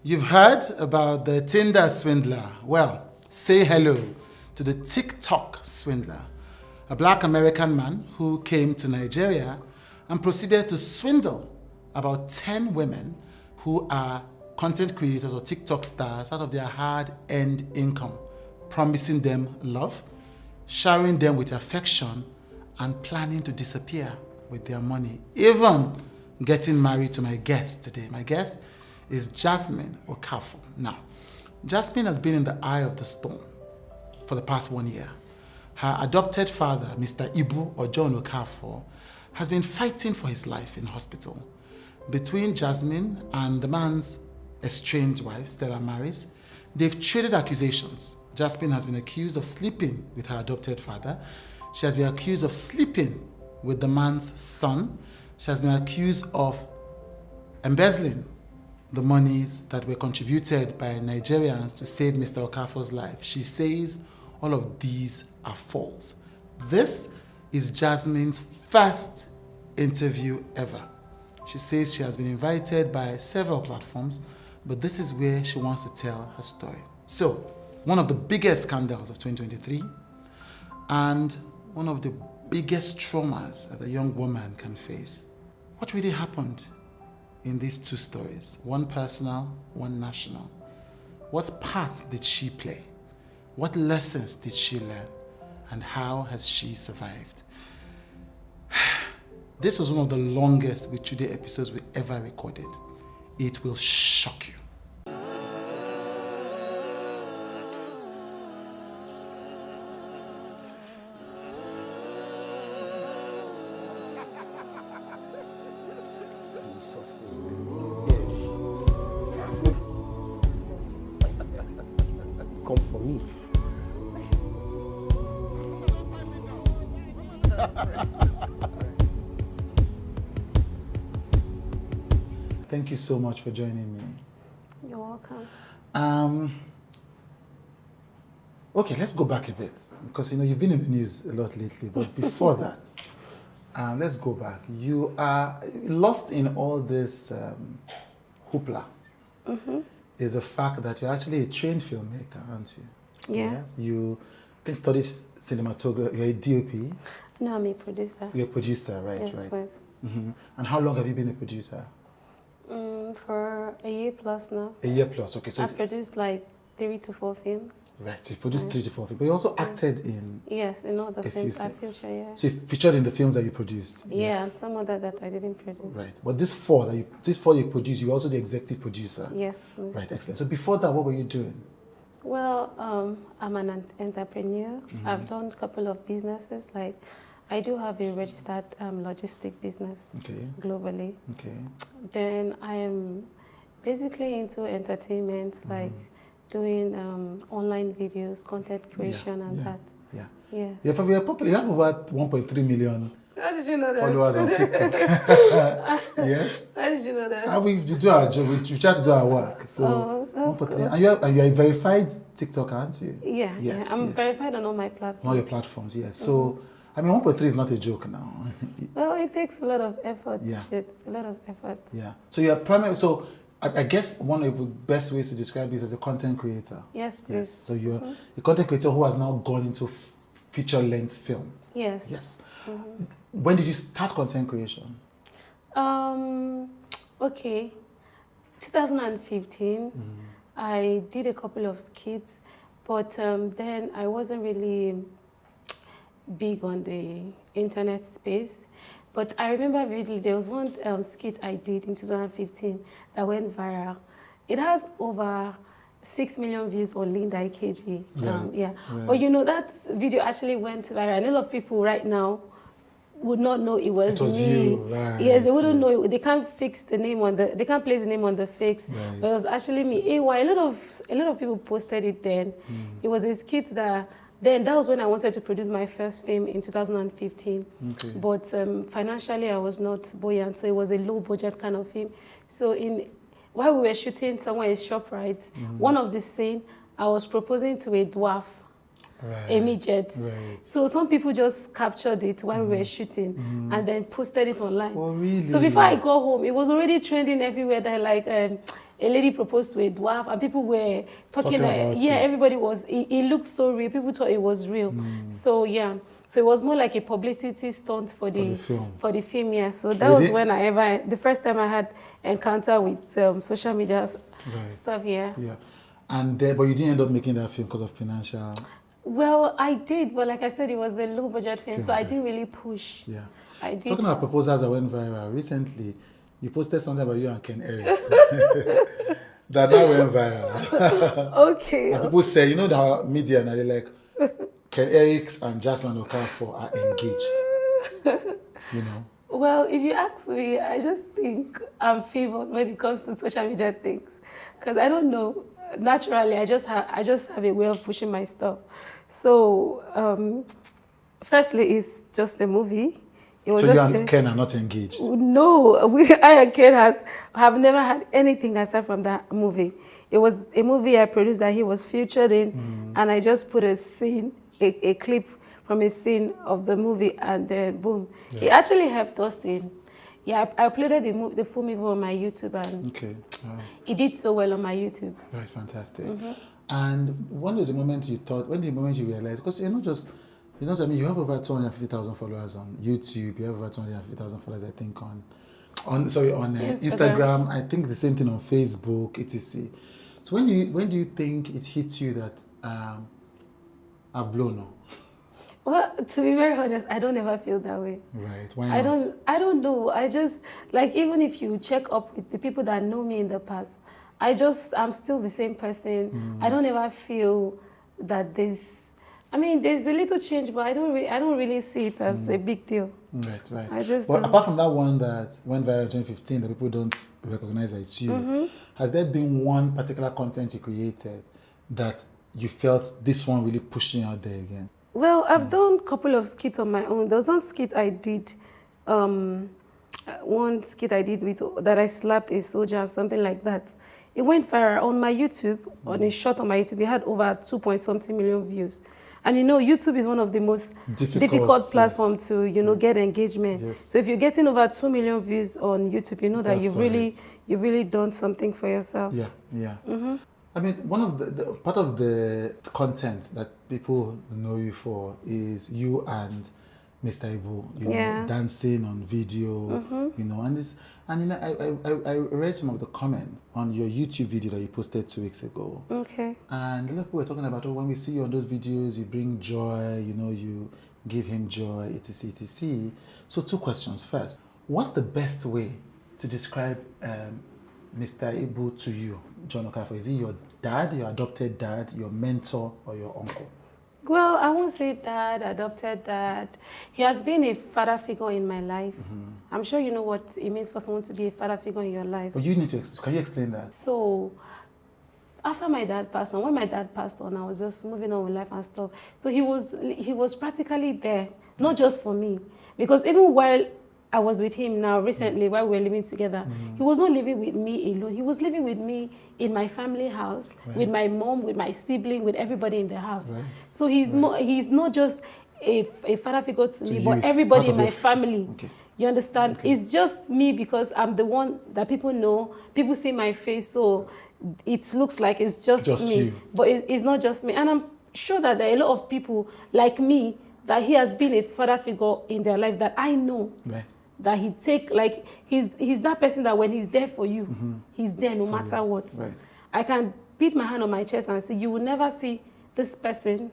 You've heard about the Tinder swindler. Well, say hello to the TikTok swindler, a black American man who came to Nigeria and proceeded to swindle about 10 women who are content creators or TikTok stars out of their hard-earned income, promising them love, showering them with affection, and planning to disappear with their money, even getting married to my guest today. My guest is Jasmine Okafor. Now, Jasmine has been in the eye of the storm for the past 1 year. Her adopted father, Mr. Ibu or John Okafor, has been fighting for his life in hospital. Between Jasmine and the man's estranged wife, Stella Maris, they've traded accusations. Jasmine has been accused of sleeping with her adopted father. She has been accused of sleeping with the man's son. She has been accused of embezzling the monies that were contributed by Nigerians to save Mr. Okafor's life. She says all of these are false. This is Jasmine's first interview ever. She says she has been invited by several platforms, but this is where she wants to tell her story. So, one of the biggest scandals of 2023 and one of the biggest traumas that a young woman can face. What really happened in these two stories? One personal, one national. What part did she play? What lessons did she learn? And how has she survived? This was one of the longest with Chude episodes we ever recorded. It will shock you. Come for me. Thank you so much for joining me. You're welcome. Okay, let's go back a bit because you've been in the news a lot lately. But before that, let's go back. You are lost in all this hoopla. Mm-hmm. Is the fact that you're actually a trained filmmaker, aren't you? Yeah. Yes. You studied cinematography. You're a DOP. No, I'm a producer. You're a producer, right? Yes, right. please. Mm-hmm. And how long have you been a producer? For a year plus now. A year plus. Okay, so I've produced like 3 to 4 films. right. So you produced 3 to 4 films, but you also acted in. Yes, in all the a films few I films. feature, yeah. So you featured in the films that you produced. Yeah, Yes. and some other that I didn't produce. Right. But these four you produced, you're also the executive producer. Yes, please. Right. Excellent. So before that, what were you doing? Well, I'm an entrepreneur. Mm-hmm. I've done a couple of businesses. Like, I do have a registered logistic business Okay. globally. Okay. Then I am basically into entertainment, like doing online videos, content creation, and that. Yeah. Yes. Yeah. For you're popular. You have over 1.3 million How did you know that? followers on TikTok. Yes. How did you know that? And we do our job. We try to do our work. So that's 1.3. cool. And you are a verified TikTok, aren't you? Yeah, Yes, yeah. I'm yeah. verified on all my platforms. On all your platforms, yes. So, I mean, 1.3 is not a joke now. Well, it takes a lot of effort. Yeah. A lot of effort. Yeah. So you're primary. So I guess one of the best ways to describe this as a content creator. Yes, please. Yes. So you're a content creator who has now gone into feature-length film. Yes. Yes. When did you start content creation? Okay. 2015, I did a couple of skits, but then I wasn't really big on the internet space. But I remember vividly there was one skit I did in 2015 that went viral. It has over 6 million views on Linda IKG. Right, Yeah. right. But you know, that video actually went viral. And a lot of people right now would not know it was me. You, right? Yes, they wouldn't know it. They can't fix the name on the. They can't place the name on the fakes. Right. But it was actually me. AY. A lot of people posted it then. It was a skit that. Then that was when I wanted to produce my first film in 2015. Okay. But financially, I was not buoyant, so it was a low budget kind of film. So while we were shooting somewhere in ShopRite, one of the scene, I was proposing to a dwarf. Right. A midget. Right. So some people just captured it while we were shooting and then posted it online. Oh, really? So before I got home, it was already trending everywhere that like a lady proposed to a dwarf, and people were talking about yeah, it. everybody was, it looked so real. People thought it was real. So yeah, so it was more like a publicity stunt for the film. Yeah. So that was when the first time I had encounter with social media stuff. Yeah. Yeah. And but you didn't end up making that film because of financial. Well, I did, but like I said, it was a low budget film, so I didn't really push. Yeah. I did. Talking about proposals that went viral recently, you posted something about you and Ken Eric that now went viral. Okay. And people say, you know, the media, and they're like, Ken Eric and Jasmine Okafor are engaged. You know. Well, if you ask me, I just think I'm favored when it comes to social media things, because I don't know. Naturally, I just have a way of pushing my stuff. So, firstly, it's just a movie. It was so just you and Ken are not engaged? No, I and Ken have never had anything aside from that movie. It was a movie I produced that he was featured in, and I just put a scene, a clip from a scene of the movie, and then boom. Yeah. He actually helped us in. Yeah, I uploaded the full movie on my YouTube, and it did so well on my YouTube. Right, fantastic. And when was the moment you thought, when the moment you realized, because you're not just, you know what I mean, you have over 250,000 followers on YouTube, you have over 250,000 followers, I think, on Instagram, I think the same thing on Facebook, etc. So when do you think it hits you that I've blown up? Well, to be very honest, I don't ever feel that way. Right. Why not? I don't know. I just, like, even if you check up with the people that know me in the past, I'm still the same person. I don't ever feel that there's a little change, but I don't really see it as a big deal. Right. But apart from that one that went viral in 2015 that people don't recognize that it's you, has there been one particular content you created that you felt this one really pushing out there again? Well, I've done a couple of skits on my own. There was one skit I did, that I slapped a soldier, something like that. It went viral on my YouTube, on a short on my YouTube. It had over 2-point-something million views. And you know, YouTube is one of the most difficult platforms to, get engagement. Yes. So if you're getting over 2 million views on YouTube, you know that you've really done something for yourself. Yeah. I mean, one of the part of the content that people know you for is you and Mr. Ibu, know, dancing on video, I read some of the comments on your YouTube video that you posted 2 weeks ago. Okay. And a lot of people were talking about, when we see you on those videos, you bring joy, you give him joy, etc. So 2 questions. First, what's the best way to describe Mr. Ibu to you, John Okafor? Is he your dad, your adopted dad, your mentor, or your uncle? Well, I won't say dad, adopted dad. He has been a father figure in my life. I'm sure you know what it means for someone to be a father figure in your life. But you need to, can you explain that? So, after my dad passed on, when my dad passed on, I was just moving on with life and stuff. So he was practically there, not just for me. Because even while I was with him now recently, while we were living together, he was not living with me alone. He was living with me in my family house, with my mom, with my sibling, with everybody in the house. So he's not just a father figure to me, but everybody in my family. You understand? It's just me because I'm the one that people know. People see my face, so it looks like it's just me. You. But it's not just me. And I'm sure that there are a lot of people like me that he has been a father figure in their life that I know. That he's that person that when he's there for you, he's there no matter what. I can beat my hand on my chest and say, you will never see this person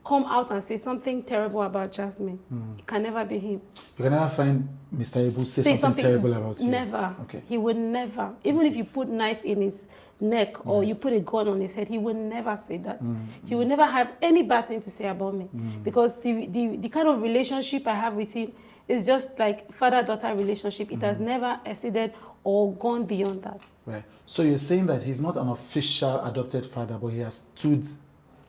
come out and say something terrible about Jasmine. It can never be him. You can never find Mr. Ibu say something terrible about you? Never. He would never. Even if you put knife in his neck or you put a gun on his head, he would never say that. He would never have any bad thing to say about me. Because the kind of relationship I have with him is just like father-daughter relationship. It has never exceeded or gone beyond that. Right. So you're saying that he's not an official adopted father, but he has stood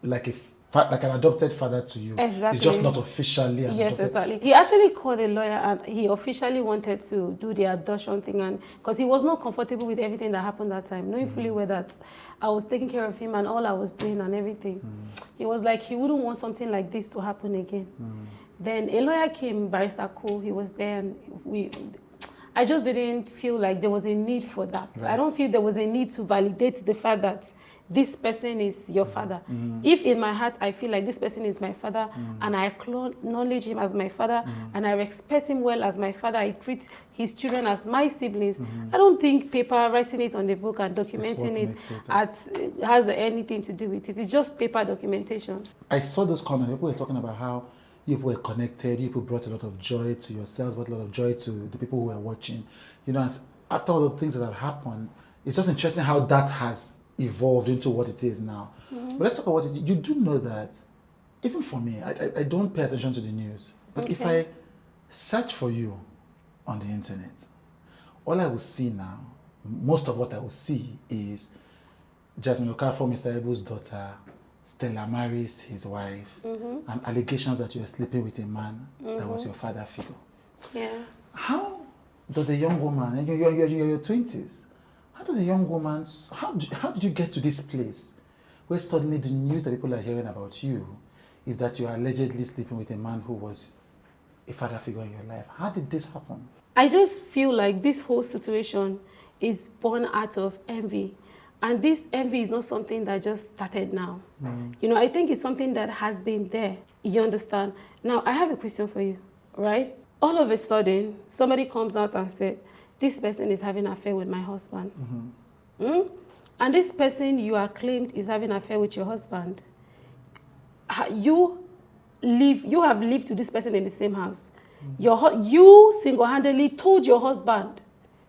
like an adopted father to you. Exactly. He's just not officially adopted. Yes, exactly. He actually called a lawyer and he officially wanted to do the adoption thing, and because he was not comfortable with everything that happened that time, knowing fully well that I was taking care of him and all I was doing and everything. He was like, he wouldn't want something like this to happen again. Then a lawyer came, Barrister Cole, he was there, and I just didn't feel like there was a need for that. Right. I don't feel there was a need to validate the fact that this person is your father. If in my heart I feel like this person is my father and I acknowledge him as my father and I respect him well as my father, I treat his children as my siblings, I don't think paper, writing it on the book and documenting it has anything to do with it. It's just paper documentation. I saw those comments. People were talking about how you were connected, you brought a lot of joy to yourselves, brought a lot of joy to the people who were watching. You know, after all the things that have happened, it's just interesting how that has evolved into what it is now. But let's talk about what it is. You do know that, even for me, I don't pay attention to the news. But if I search for you on the internet, all I will see now, most of what I will see is Jasmine Okafor, Mr. Ebu's daughter, Stella marries his wife, and allegations that you were sleeping with a man that was your father figure. Yeah. How does a young woman, and you're in your 20s, how does a young woman, how did you get to this place where suddenly the news that people are hearing about you is that you are allegedly sleeping with a man who was a father figure in your life? How did this happen? I just feel like this whole situation is born out of envy. And this envy is not something that just started now. You know, I think it's something that has been there. You understand? Now, I have a question for you, right? All of a sudden, somebody comes out and said, this person is having an affair with my husband. And this person you are claimed is having an affair with your husband. You have lived with this person in the same house. You single-handedly told your husband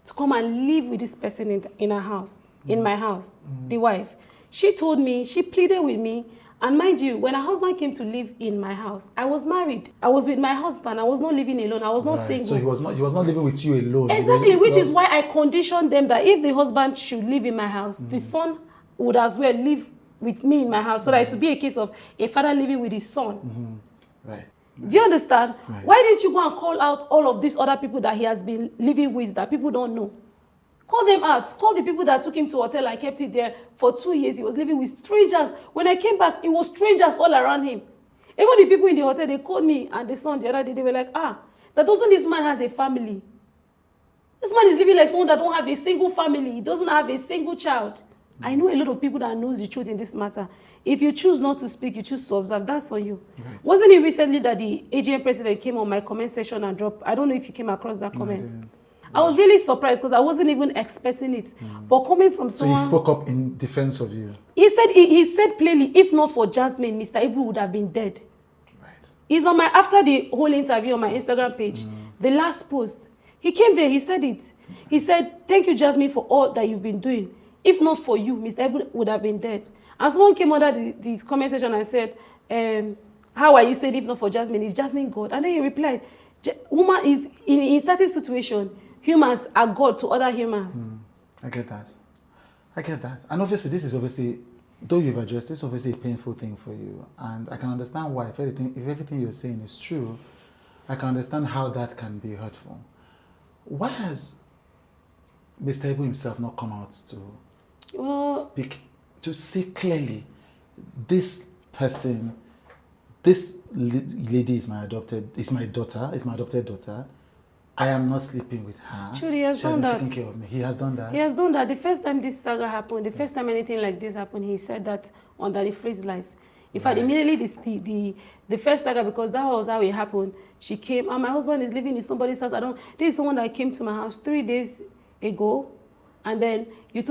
to come and live with this person in our house. In my house, the wife. She told me, she pleaded with me, and mind you, when her husband came to live in my house, I was married. I was with my husband. I was not living alone. I was not single. So he was not living with you alone. Exactly, which is why I conditioned them that if the husband should live in my house, the son would as well live with me in my house, so that it would be a case of a father living with his son. Right. Do you understand? Right. Why didn't you go and call out all of these other people that he has been living with that people don't know? Call them out. Call the people that took him to a hotel and kept it there for 2 years. He was living with strangers. When I came back, it was strangers all around him. Even the people in the hotel, they called me and the son the other day. They were like, that doesn't this man has a family? This man is living like someone that don't have a single family. He doesn't have a single child. I know a lot of people that knows the truth in this matter. If you choose not to speak, you choose to observe, that's on you. Right. Wasn't it recently that the AGM president came on my comment section and dropped? I don't know if you came across that comment. No, I was really surprised because I wasn't even expecting it. But coming from someone... So he spoke up in defense of you? He said plainly, if not for Jasmine, Mr. Ibu would have been dead. Right. He's on after the whole interview on my Instagram page, the last post, he came there, he said it. He said, thank you, Jasmine, for all that you've been doing. If not for you, Mr. Ibu would have been dead. And someone came under the comment section and said, how are you saying if not for Jasmine? Is Jasmine God? And then he replied, woman is in certain situation, humans are God to other humans. I get that. And obviously, though you've addressed this, obviously a painful thing for you. And I can understand why. If everything you're saying is true, I can understand how that can be hurtful. Why has Mr. Ibu himself not come out to speak, to say clearly, this person, this lady is my adopted daughter. I am not sleeping with her. Truly, he has done that. Taking care of me. He has done that. He has done that. The first time this saga happened, the first time anything like this happened, he said that under the phrase life. In fact, immediately the first saga, because that was how it happened, she came, and my husband is living in somebody's house. This is someone that came to my house 3 days ago. And then you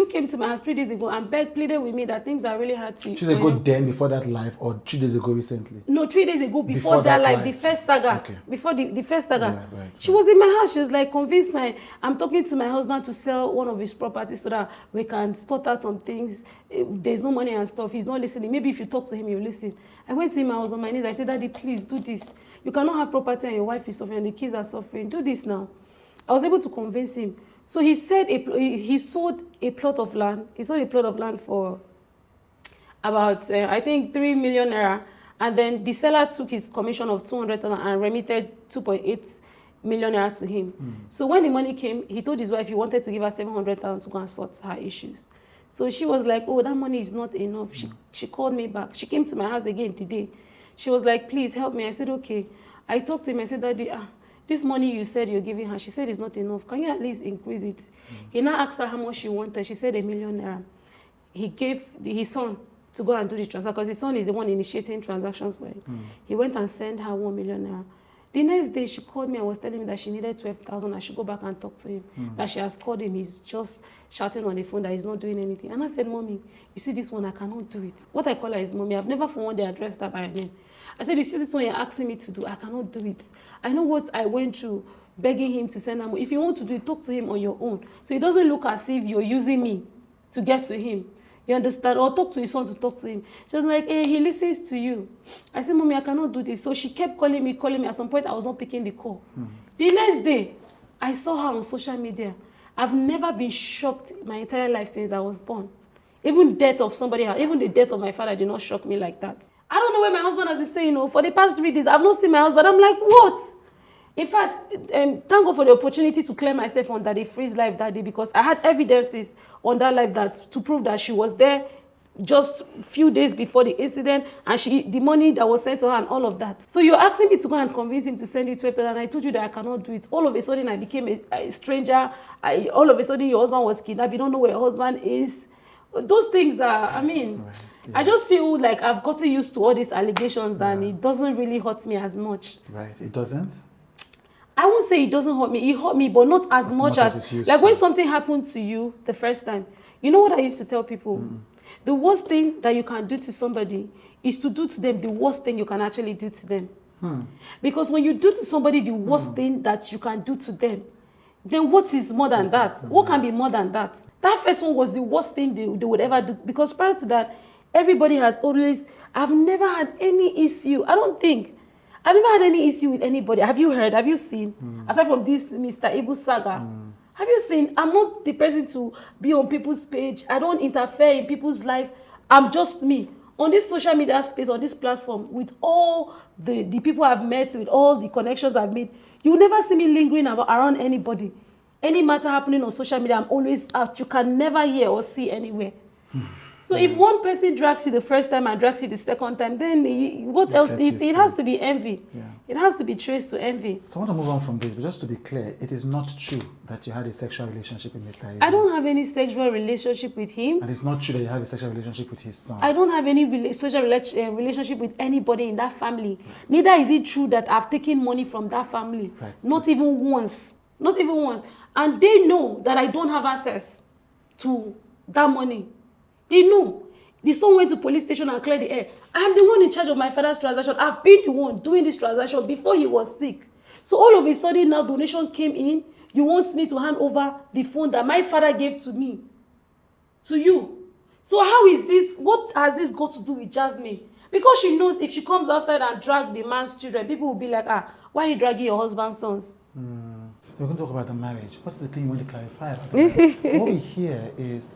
came to my house 3 days ago and pleaded with me that things are really hard to... 2 days ago then, before that live, or 2 days ago recently? No, 3 days ago, before that live, the first saga. Okay. Before the first saga. Yeah, right, she was in my house. She was like, convinced I'm talking to my husband to sell one of his properties so that we can sort out some things. There's no money and stuff. He's not listening. Maybe if you talk to him, he'll listen. I went to him, I was on my knees. I said, Daddy, please do this. You cannot have property and your wife is suffering and the kids are suffering. Do this now. I was able to convince him. So he said he sold a plot of land. He sold a plot of land for about, I think, 3 million naira. And then the seller took his commission of 200,000 and remitted 2.8 million naira to him. So when the money came, he told his wife he wanted to give her 700,000 to go and sort her issues. So she was like, oh, that money is not enough. She called me back. She came to my house again today. She was like, please help me. I said, okay. I talked to him. I said, Daddy, this money you said you're giving her, she said it's not enough. Can you at least increase it? He now asked her how much she wanted. She said 1 million naira. He gave his son to go and do the transaction because his son is the one initiating transactions for him. He went and sent her 1 million naira. The next day, she called me and was telling me that she needed 12,000. I should go back and talk to him. That she has called him. He's just shouting on the phone that he's not doing anything. And I said, Mommy, you see this one, I cannot do it. What I call her is Mommy. I've never for one day addressed her by her name. I said, you see this one you're asking me to do, I cannot do it. I know what I went through begging him to send her money. If you want to do it, talk to him on your own. So it doesn't look as if you're using me to get to him. You understand? Or talk to his son to talk to him. She was like, hey, he listens to you. I said, Mommy, I cannot do this. So she kept calling me. At some point, I was not picking the call. The next day, I saw her on social media. I've never been shocked my entire life since I was born. Even death of somebody else, even the death of my father did not shock me like that. I don't know where my husband has been saying, for the past 3 days, I've not seen my husband. I'm like, what? In fact, thank God for the opportunity to clear myself on that freeze life that day because I had evidences on that life that to prove that she was there just a few days before the incident and the money that was sent to her and all of that. So you're asking me to go and convince him to send you 12,000 and I told you that I cannot do it. All of a sudden I became a stranger. All of a sudden your husband was kidnapped. You don't know where your husband is. Those things are, right, yeah. I just feel like I've gotten used to all these allegations and it doesn't really hurt me as much. Right, it doesn't? I won't say it doesn't hurt me. It hurt me, but not as much as like when something happened to you the first time. You know what I used to tell people? The worst thing that you can do to somebody is to do to them the worst thing you can actually do to them. Because when you do to somebody the worst thing that you can do to them, then what is more than that? What can be more than that? That first one was the worst thing they would ever do. Because prior to that, everybody has always... I've never had any issue. I don't think... I've never had any issue with anybody. Have you heard? Have you seen? Aside from this Mr. Ibu saga. Have you seen? I'm not the person to be on people's page. I don't interfere in people's life. I'm just me. On this social media space, on this platform, with all the people I've met, with all the connections I've made, you will never see me lingering around anybody. Any matter happening on social media, I'm always out. You can never hear or see anywhere. So if one person drags you the first time and drags you the second time, then what else? It has to be envy. Yeah. It has to be traced to envy. So I want to move on from this, but just to be clear, it is not true that you had a sexual relationship with Mr. Ibu. I don't have any sexual relationship with him. And it's not true that you have a sexual relationship with his son. I don't have any social relationship with anybody in that family. Neither is it true that I've taken money from that family. Right. Not even once. Not even once. And they know that I don't have access to that money. They know. The son went to police station and cleared the air. I'm the one in charge of my father's transaction. I've been the one doing this transaction before he was sick. So all of a sudden now donation came in. You want me to hand over the phone that my father gave to me to you. So how is this? What has this got to do with Jasmine? Because she knows if she comes outside and drag the man's children, people will be like, why are you dragging your husband's sons? We're going to talk about the marriage. What's the thing you want to clarify about the marriage? What we hear is,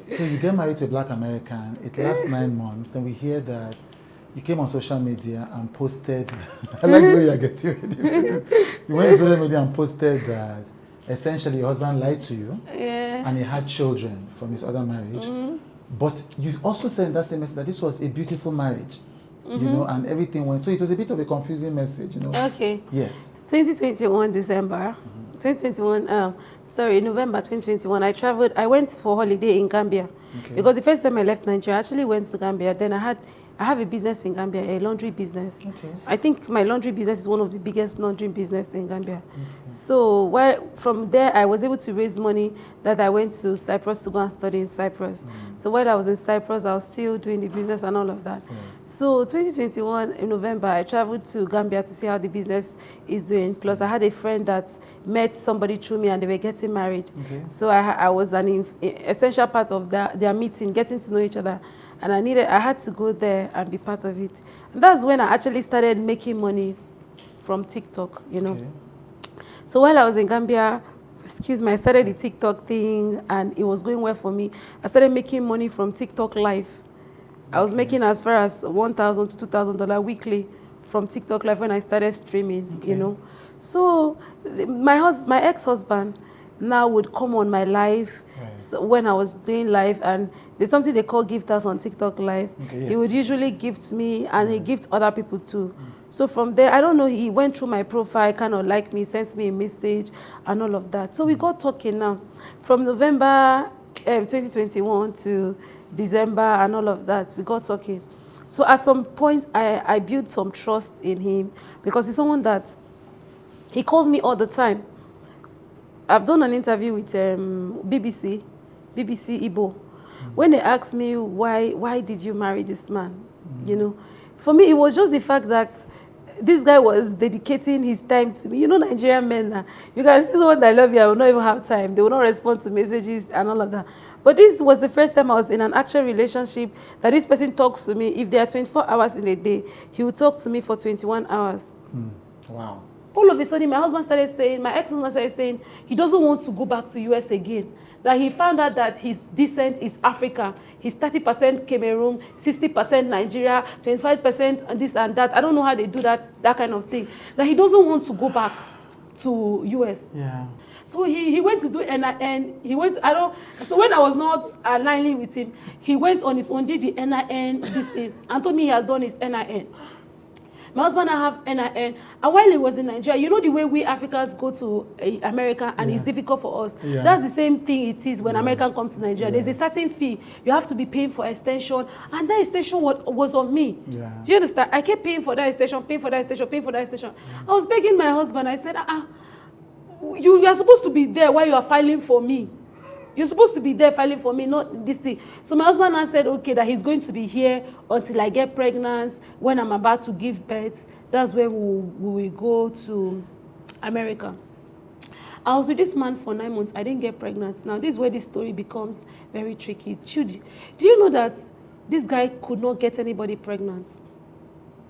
so you get married to a black American, it lasts 9 months, then we hear that you came on social media and posted, I like the way you're getting ready. You went on social media and posted that essentially your husband lied to you and he had children from his other marriage. But you also said in that same message that this was a beautiful marriage, you know, and everything went. So it was a bit of a confusing message, you know. Okay. Yes. 2021 December. 2021, November 2021, I went for holiday in Gambia. Because the first time I left Nigeria, I actually went to Gambia. Then I have a business in Gambia, a laundry business. I think my laundry business is one of the biggest laundry business in Gambia. So from there, I was able to raise money that I went to Cyprus to go and study in Cyprus. So while I was in Cyprus, I was still doing the business and all of that. So 2021 in November, I traveled to Gambia to see how the business is doing. Plus, I had a friend that met somebody through me and they were getting married. So I was an essential part of their meeting, getting to know each other. And I had to go there and be part of it. And that's when I actually started making money from TikTok, you know. So while I was in Gambia, I started the TikTok thing and it was going well for me. I started making money from TikTok Live. I was making as far as $1,000 to $2,000 weekly from TikTok Live when I started streaming, you know. So my ex-husband now would come on my live so when I was doing live, and there's something they call gifters on TikTok Live. He would usually gift me and he gift other people too. So from there, I don't know, he went through my profile, kind of liked me, sent me a message and all of that. So we got talking now. From November 2021 to December and all of that, we got talking. So at some point, I built some trust in him because he's someone that, he calls me all the time. I've done an interview with BBC Igbo. When they asked me, why did you marry this man? You know, for me, it was just the fact that this guy was dedicating his time to me. You know, Nigerian men, you can see someone that love you, I will not even have time. They will not respond to messages and all of that. But this was the first time I was in an actual relationship that this person talks to me. If there are 24 hours in a day, he will talk to me for 21 hours. Wow. All of a sudden, my husband started saying, my ex-husband started saying, he doesn't want to go back to US again. That he found out that his descent is Africa. He's 30% Cameroon, 60% Nigeria, 25% this and that. I don't know how they do that kind of thing. That he doesn't want to go back to US. Yeah. So he went to do NIN. He went, so when I was not aligning with him, he went on his own, did the NIN, this thing, and told me he has done his NIN. My husband and I have NIN. And while he was in Nigeria, you know the way we Africans go to America and it's difficult for us. Yeah. That's the same thing it is when Americans come to Nigeria. There's a certain fee. You have to be paying for extension. And that extension was on me. Yeah. Do you understand? I kept paying for that extension, paying for that extension, paying for that extension. I was begging my husband. I said, you are supposed to be there while you are filing for me. You're supposed to be there filing for me, not this thing. So my husband now said, okay, that he's going to be here until I get pregnant. When I'm about to give birth, that's when we will go to America. I was with this man for 9 months. I didn't get pregnant. Now, this is where this story becomes very tricky. Chude, do you know that this guy could not get anybody pregnant?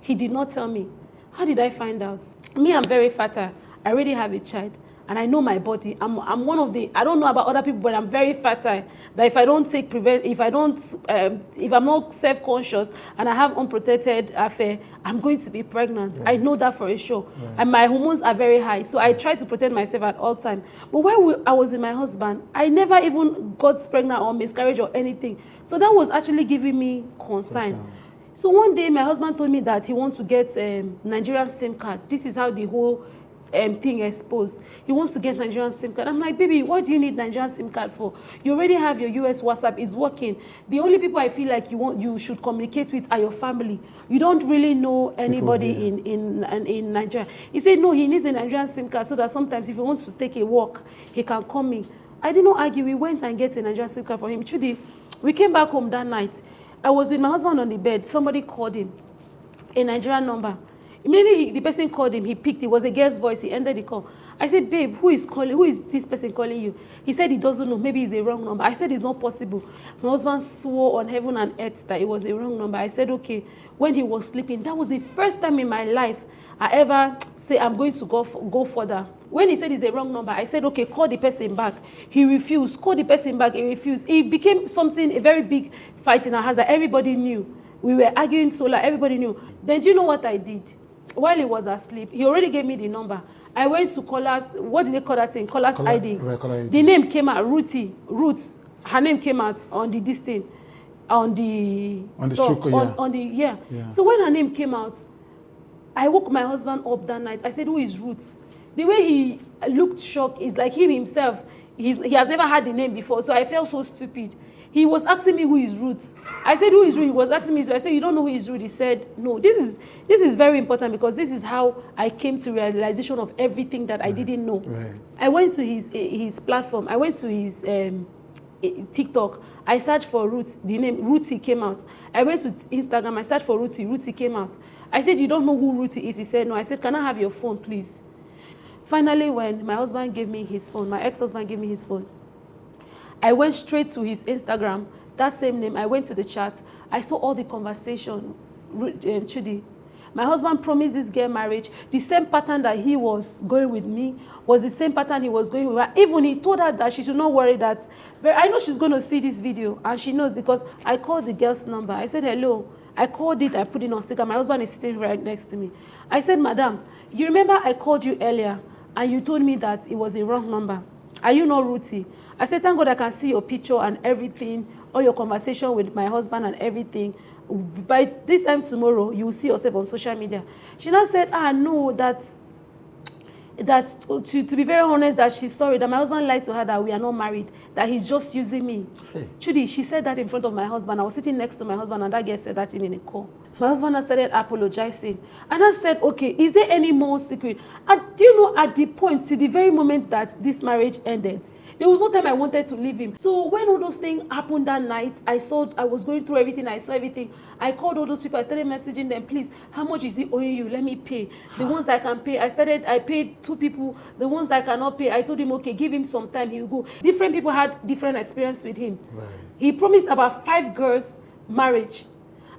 He did not tell me. How did I find out? Me, I'm very fertile. I already have a child. And I know my body. I'm one of the, I don't know about other people, but I'm very fertile. That if I don't take if I'm not self-conscious and I have unprotected affair, I'm going to be pregnant. I know that for a sure. And my hormones are very high. So I try to protect myself at all times. But while I was with my husband, I never even got pregnant or miscarriage or anything. So that was actually giving me concern. So one day my husband told me that he wants to get Nigerian SIM card. This is how the whole thing exposed. He wants to get Nigerian SIM card. I'm like, baby, what do you need Nigerian SIM card for? You already have your US WhatsApp, it's working. The only people I feel like you should communicate with are your family. You don't really know anybody in Nigeria. He said, no, he needs a Nigerian SIM card so that sometimes if he wants to take a walk, he can call me. I did not argue. We went and get a Nigerian SIM card for him. Chude, we came back home that night. I was with my husband on the bed. Somebody called him, a Nigerian number. Immediately, the person called him. He picked. It was a guest voice. He ended the call. I said, babe, who is calling? Who is this person calling you? He said he doesn't know. Maybe it's a wrong number. I said it's not possible. My husband swore on heaven and earth that it was a wrong number. I said, okay. When he was sleeping, that was the first time in my life I ever say I'm going to go further. When he said it's a wrong number, I said, okay, call the person back. He refused. Call the person back. He refused. It became something, a very big fight in our house that everybody knew. We were arguing so loud. Everybody knew. Then do you know what I did? While he was asleep, he already gave me the number. I went to callers. What did they call that thing? Callers ID. The name came out. Ruth. Her name came out on the this thing, on the store, yeah. So when her name came out, I woke my husband up that night. I said, who is Ruth? The way he looked shocked is like him himself. He has never had the name before, so I felt so stupid. He was asking me who is Ruth. I said, who is Ruth? He was asking me, so I said, you don't know who is Ruth? He said, no. This is very important because this is how I came to realization of everything that I didn't know. I went to his platform. I went to his TikTok. I searched for Ruth. The name Ruthie came out. I went to Instagram. I searched for Ruthie. Ruthie came out. I said, you don't know who Ruthie is? He said, no. I said, can I have your phone, please? Finally, when my husband gave me his phone, my ex-husband gave me his phone, I went straight to his Instagram, that same name. I went to the chat. I saw all the conversation. Chude, my husband promised this girl marriage. The same pattern that he was going with me was the same pattern he was going with her. Even he told her that she should not worry that. I know she's going to see this video, and she knows because I called the girl's number. I said, hello. I called it. I put it on speaker. My husband is sitting right next to me. I said, madam, you remember I called you earlier, and you told me that it was a wrong number. Are you not Ruthie? I said, thank God I can see your picture and everything, all your conversation with my husband and everything. by this time tomorrow, you will see yourself on social media. She now said, no, that to be very honest, that she's sorry, that my husband lied to her that we are not married, that he's just using me. Hey. Chude, she said that in front of my husband. I was sitting next to my husband, and that girl said that in a call. My husband has started apologizing. And I said, okay, is there any more secret? And do you know, at the point, see, the very moment that this marriage ended, there was no time I wanted to leave him. So when all those things happened that night, I was going through everything, I saw everything. I called all those people, I started messaging them, please, how much is he owing you? Let me pay. The ones I can pay, I paid 2 people. The ones I cannot pay, I told him, okay, give him some time, he'll go. Different people had different experience with him. Right. He promised about 5 girls marriage.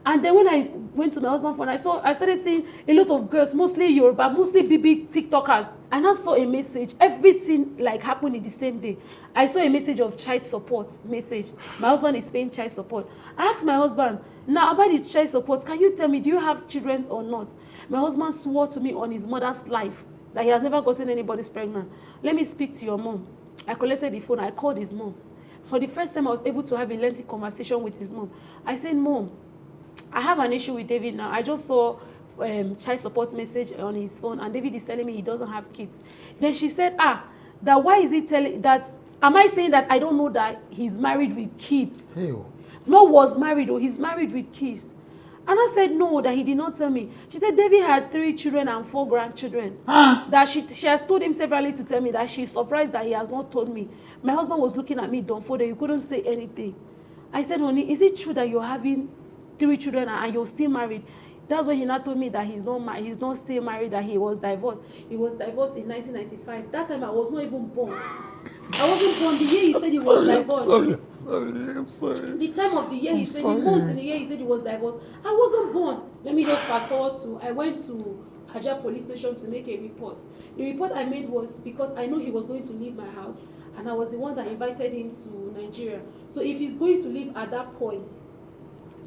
And then when I went to my husband's phone, I started seeing a lot of girls, mostly Yoruba, mostly BB TikTokers. And I saw a message. Everything like happened in the same day. I saw a message of child support message. My husband is paying child support. I asked my husband, now about the child support, can you tell me, do you have children or not? My husband swore to me on his mother's life that he has never gotten anybody's pregnant. Let me speak to your mom. I collected the phone. I called his mom. For the first time, I was able to have a lengthy conversation with his mom. I said, Mom, I have an issue with David now. I just saw child support message on his phone, and David is telling me he doesn't have kids. Then she said, that why is he telling that? Am I saying that I don't know that he's married with kids? Hey. No, was married, or he's married with kids. And I said, no, that he did not tell me. She said, David had 3 children and 4 grandchildren. That she has told him severally to tell me that she's surprised that he has not told me. My husband was looking at me dumbfounded. You couldn't say anything. I said, honey, is it true that you're having 3 children and you're still married? That's when he now told me that he's not still married, that he was divorced. He was divorced in 1995. That time I was not even born. I wasn't born the year he said he was divorced. I'm sorry. The time of the year he said, the month in the year he said he was divorced, I wasn't born. Let me just fast forward to, I went to Ajah police station to make a report. The report I made was because I know he was going to leave my house, and I was the one that invited him to Nigeria. So if he's going to leave at that point,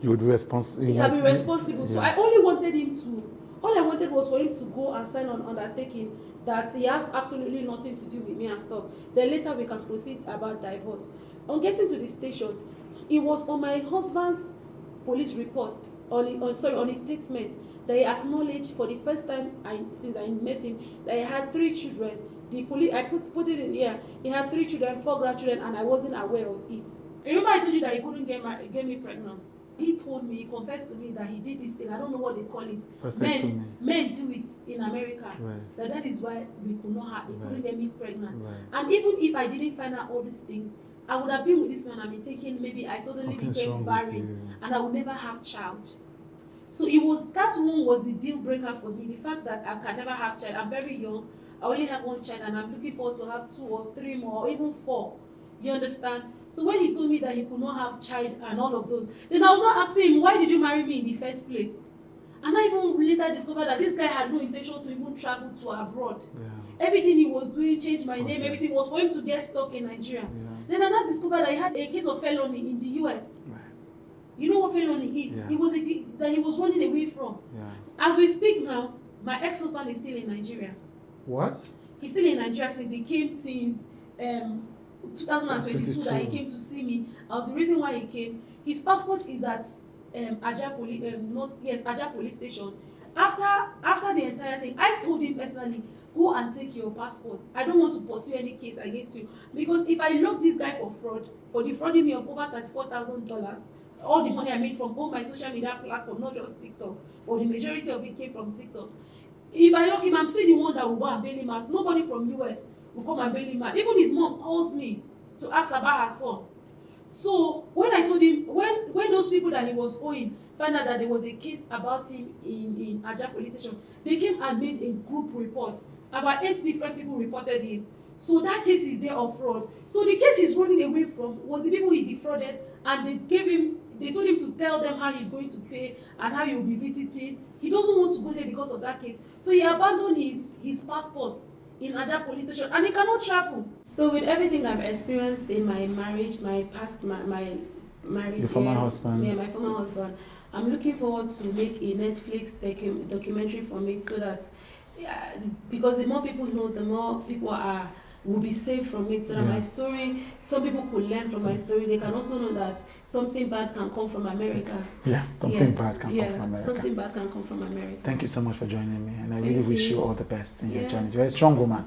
you would be responsible. I'll be responsible. Yeah. So I only wanted him to, all I wanted was for him to go and sign on undertaking that he has absolutely nothing to do with me and stuff. Then later we can proceed about divorce. On getting to the station, it was on my husband's police report, on his statement, that he acknowledged for the first time since I met him that he had 3 children. The police, I put it in here. He had 3 children, 4 grandchildren, and I wasn't aware of it. Remember I told you that he couldn't get me pregnant. He told me, he confessed to me that he did this thing. I don't know what they call it. Men do it in America. Right. That is why we could not have, he couldn't get me pregnant. Right. And even if I didn't find out all these things, I would have been with this man and been thinking maybe I suddenly became barren and I would never have child. So that one was the deal breaker for me. The fact that I can never have child. I'm very young. I only have 1 child, and I'm looking forward to have 2 or 3 more, or even 4. You understand? So when he told me that he could not have child and all of those, then I was not asking him, why did you marry me in the first place? And I even later discovered that this guy had no intention to even travel to abroad. Yeah. Everything he was doing, changed my name, everything was for him to get stuck in Nigeria. Yeah. Then I now discovered that he had a case of felony in the US. Right. You know what felony is? Yeah. It was that he was running away from. Yeah. As we speak now, my ex-husband is still in Nigeria. What? He's still in Nigeria since he came 2022 that he came to see me. The reason why he came, his passport is at Ajah police station. After the entire thing, I told him personally, go and take your passport. I don't want to pursue any case against you, because if I lock this guy for fraud, for defrauding me of over $34,000, all the money I made from all my social media platform, not just TikTok, or the majority of it came from TikTok. If I lock him, I'm still the one that will go and bail him out. Nobody from US will come and bail him out. Even his mom calls me to ask about her son. So when I told him, when those people that he was owing found out that there was a case about him in Ajah police station, they came and made a group report. About 8 different people reported him. So that case is there of fraud. So the case he's running away from was the people he defrauded, and they told him to tell them how he's going to pay and how he will be visiting. He doesn't want to go there because of that case. So he abandoned his passports in Ajah police station, and he cannot travel. So with everything I've experienced in my marriage, my marriage, your former husband. Yeah, my former husband, I'm looking forward to make a Netflix documentary from it, so that because the more people know, the more people are will be saved from it, so that my story, some people could learn from my story. They can also know that something bad can come from America. Yeah, something bad can come from America. Something bad can come from America. Thank you so much for joining me, and I really wish you all the best in your journey. You're a strong woman.